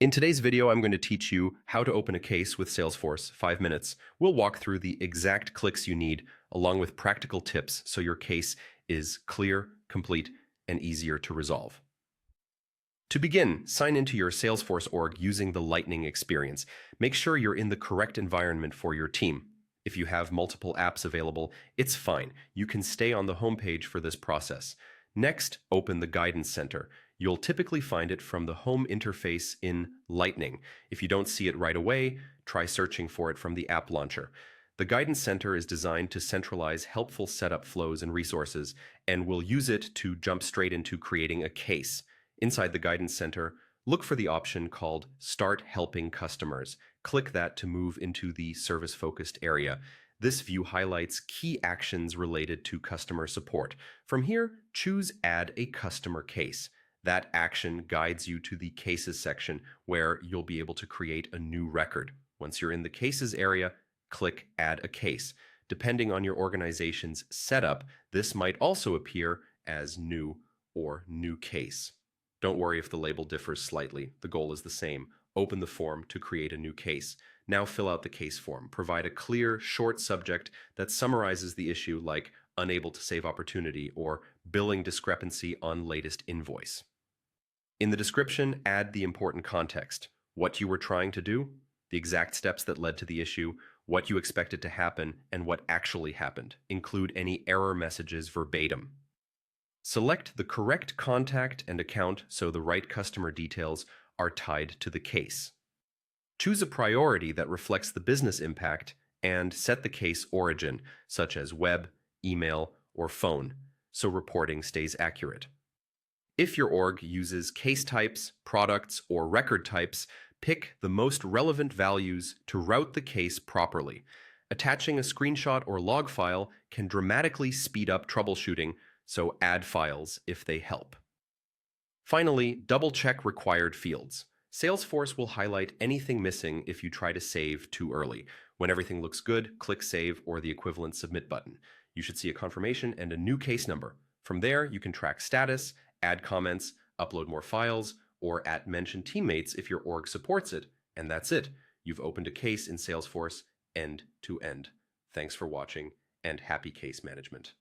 In today's video, I'm going to teach you how to open a case with Salesforce, 5 minutes. We'll walk through the exact clicks you need, along with practical tips so your case is clear, complete, and easier to resolve. To begin, sign into your Salesforce org using the Lightning experience. Make sure you're in the correct environment for your team. If you have multiple apps available, it's fine. You can stay on the homepage for this process. Next, open the Guidance Center. You'll typically find it from the home interface in Lightning. If you don't see it right away, try searching for it from the app launcher. The Guidance Center is designed to centralize helpful setup flows and resources, and we'll use it to jump straight into creating a case. Inside the Guidance Center, look for the option called Start Helping Customers. Click that to move into the service-focused area. This view highlights key actions related to customer support. From here, choose Add a Customer Case. That action guides you to the Cases section, where you'll be able to create a new record. Once you're in the Cases area, click Add a Case. Depending on your organization's setup, this might also appear as New or New Case. Don't worry if the label differs slightly. The goal is the same. Open the form to create a new case. Now fill out the case form. Provide a clear, short subject that summarizes the issue, like unable to save opportunity or billing discrepancy on latest invoice. In the description, add the important context: what you were trying to do, the exact steps that led to the issue, what you expected to happen, and what actually happened. Include any error messages verbatim. Select the correct contact and account so the right customer details are tied to the case. Choose a priority that reflects the business impact and set the case origin, such as web, email, or phone, so reporting stays accurate. If your org uses case types, products, or record types, pick the most relevant values to route the case properly. Attaching a screenshot or log file can dramatically speed up troubleshooting, so add files if they help. Finally, double-check required fields. Salesforce will highlight anything missing if you try to save too early. When everything looks good, click Save or the equivalent Submit button. You should see a confirmation and a new case number. From there, you can track status, add comments, upload more files, or mention teammates if your org supports it. And that's it. You've opened a case in Salesforce end to end. Thanks for watching, and happy case management.